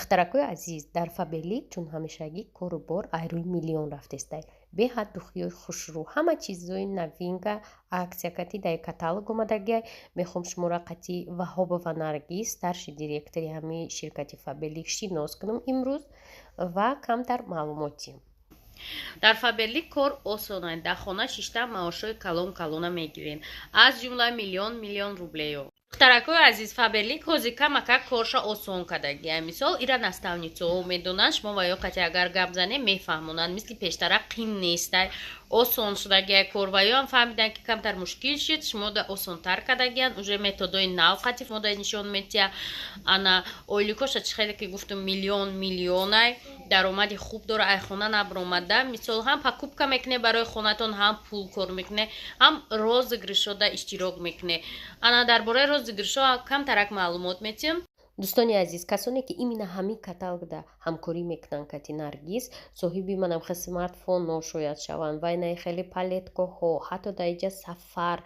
духтаракҳои азиз, дар фаберлик чун ҳамешагӣ кору бор айрӯи миллион рафтестай. Беҳад духиёи хушрӯ, ҳама чизои навинка аксия дар каталог омадагиай. Мехом шуморо қати Ваҳобова Наргиз, старши директори ҳамаи ширкати фаберлик шинос кунам имрӯз ва камтар маълумоти. Дар фаберлик кор осон аст. Дар хона шишта маошҳои калон-калона мегирен, аз ҷумла миллион рублеё. Духтаракҳои азиз, фаберлик ҳозир камакак корша осон кардагиай. Мисол ира наставницаҳо медонанд, шумо ва ё қати агар гап занем мефаҳмонанд, мисли пештара қин нестай, осон шудагиай кор ва ё ҳам фаҳмиданд ки камтар мушкил шид, шумо да осонтар кардагиянд. Уже методои нав қати шумо да нишон медиҳа. Ана ойликоша чӣ хеле ки гуфтум миллионай даромади хуб дора, ай хона набаромада. Мисол ҳам покупка мекуне барои хонатон, ҳам пул кор мекуне, ҳам розыгришода иштирок мекуне. Ана дар бораи розыгришо камтарак маълумот метиҳам. дӯстони азиз, касоне ки имина ҳамин каталогда ҳамкорӣ мекунанд кати Наргиз, соҳиби манам смартфонҳо шояд шаванд, вай наи хеле палеткаҳо, ҳатто дар иҷа сафар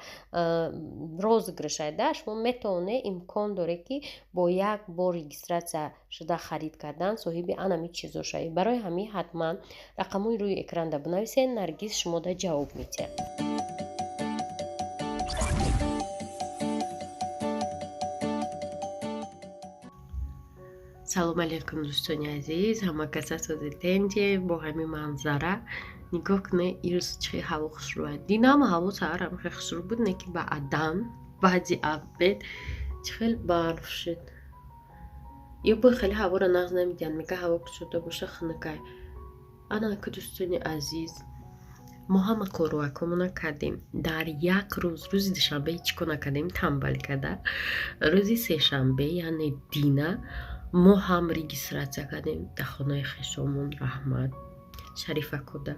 розыгриш айда, шумо метавоне имкон доре ки бо як бор регистратсия шуда харид кардан соҳиби анами чизо шавед. Барои ҳамин ҳатман рақамҳои рӯи экранда бинависед, Наргиз шумода ҷавоб медиҳад. салом алейкум дӯстони азиз, ҳама каса созитенҷе бо ҳамин манзара нигоҳ кунед ирӯз чӣ ҳаво хушрӯ аст. Динам ҳаво саҳарам хеле хушрӯ буд, не ки баъдан баъди абед чӣ хеле барф шуд. ё бо хеле ҳаворо нағз намедиҳанд, мега ҳаво кушода боша хунукай. ана ки дӯстони азиз, мо ҳама корвакамона кардем. Дар як рӯз, рӯзи душанбе чӣ ко накардем танбалӣ карда. Рӯзи сешанбе яъне дина мо ҳам регистратсия кардем дар хонаи хешомон раҳмат Шарифакода.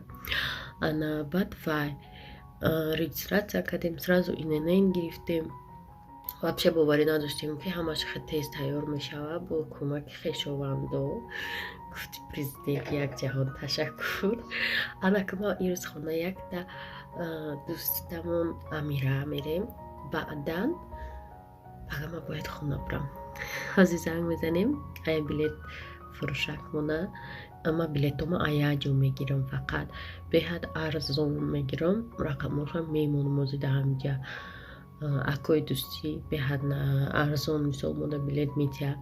Ана баъд вай регистратсия кардем, сразу инн гирифтем. вообще боварӣ надоштем ки ҳамаш хеле тез тайёр мешавад бо кӯмаки хешовандо. гуфти президент якҷаҳон ташаккур. ана ки мо ирӯз хона якта дӯстамон Амира мерем. баъдан агар ма бояд хона бурам, ҳозир занг мезанем, ая билет фурӯшак мона. Ама билетома аяҷо мегирам, фақат беҳад арзон мегирам. рақамҳоам мемонам озида ҳамҷа акои дӯстӣ беҳад арзон. мисол мода билет метиҳа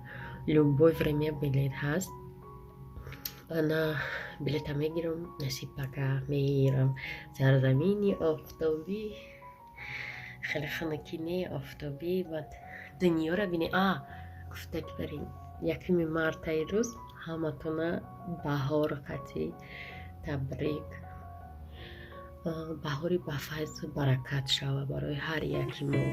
любое время билет ҳаст. ана билета мегирам, насипага меирам сарзамини офтобӣ, хеле хунукини офтобӣ. баъд дунёро бинем. гуфта ки барем якими мартаи рӯз ҳаматона баҳор қати табрик. баҳори ба файзу баракат шава барои ҳар яки мо.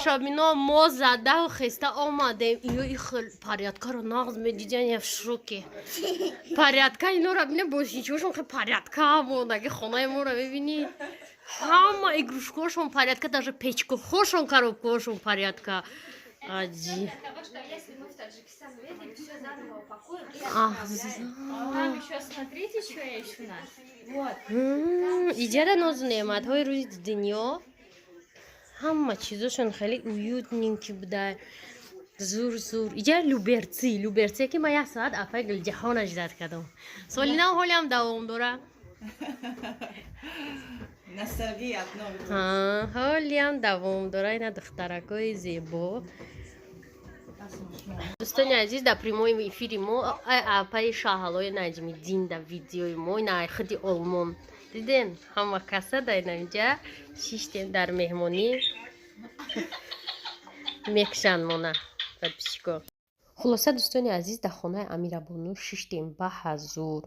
тамошобино мо задаҳу хеста омадем. ё и хел порядкаро нағз медидиан, я в шоке. Порядка иноро бинед, бошичошон хел порядка буд. аги хонаи моро бибинӣ Ҳама игрушкаҳошон порядка, даже печкохошон, коробкаҳошон порядка. Аҷиб. Если мы в Таджикистан уедем, все заново упакуем. Там еще смотрите, что есть у нас. Вот. иҷара нозу неъматҳои рӯзи дунё. Ҳама чизошон хеле уютненький буда. Зур. Иҷара люберци ки ман 1 соат афай гулҷаҳонаш зад кардам. Соли нав ҳолиам давом дора. Ностальгия от Нового года. ҳолиам давом дора. Ина духтаракҳои зебо. дӯстони азиз, дар прямои эфири мо апаи шаҳалои Наҷмиддин дар видеои мо ина худи олмон диден ҳама каса дар инҷа шиштем дар меҳмонӣ мекушанд мона подписчико. хулоса дӯстони азиз, дар хонаи Амирабону шиштем ба ҳазур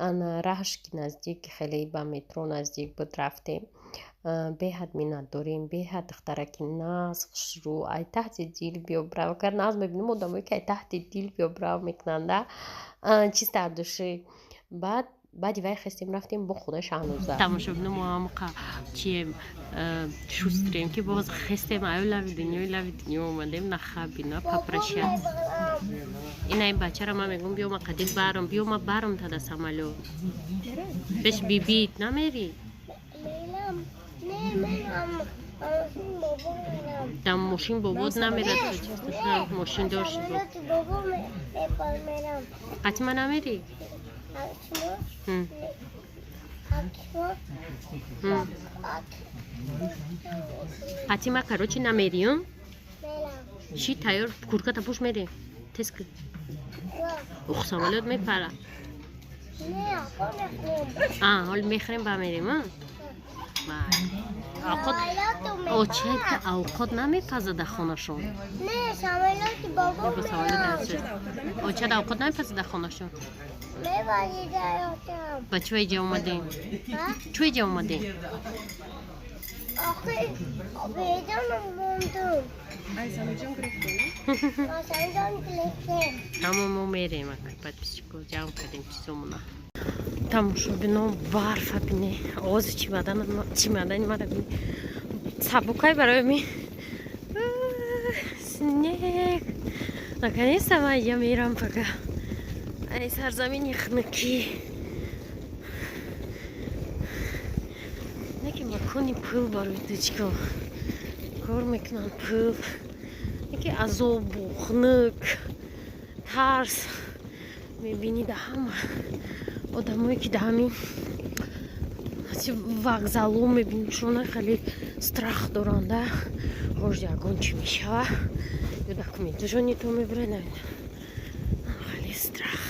ана раҳшки наздик хеле ба метро наздик буд рафтем. беҳад миннат дорем, беҳад духтараки нағз хушрӯ ай таҳти дил биёбрав. Агар нағз мебинем одамое ки ай таҳти дил биёбрав мекунанда чиста души. баъди вай хестем рафтем бо хонаи Шаҳноза. Тамошобину мо ҳамуқа чием шустрем ки боз хестем аю лави дунё омадем на хабина попрощаться. ина ин бачара ман мегӯм биё ма қадил барам, биё ма барам та да самолёт. пеш бибит намери? Там мошин бобод намерад. Мошин дошт. қатима намери? қатима короче намериён? Ши тайёр курката пуш мере? Тез кӣ? ух самолёт мепара? ҳол мехӯрем ба мерем. овқот намепазад дар хонашон? очад овқот намепазад дар хонашон? ба чӣ ваҷа омадем? чӣ ваҷа омадем? ҳама мо мерем подписчико ҷамъ кардем чизомона. тамошобино барфа бине оғози чимадани мара бине сабукай барои ми снег. наконец-то я мерам пока ай сарзамини хнукӣ. яке макони пул барои дучко кор мекунанд. пул яке азобу хнук тарс мебинӣ да ҳама одамое ки да ҳамин вокзало мебинишона хеле страх доранда. ҳош ягон чӣ мешава ё документашони то мебурад хеле страх.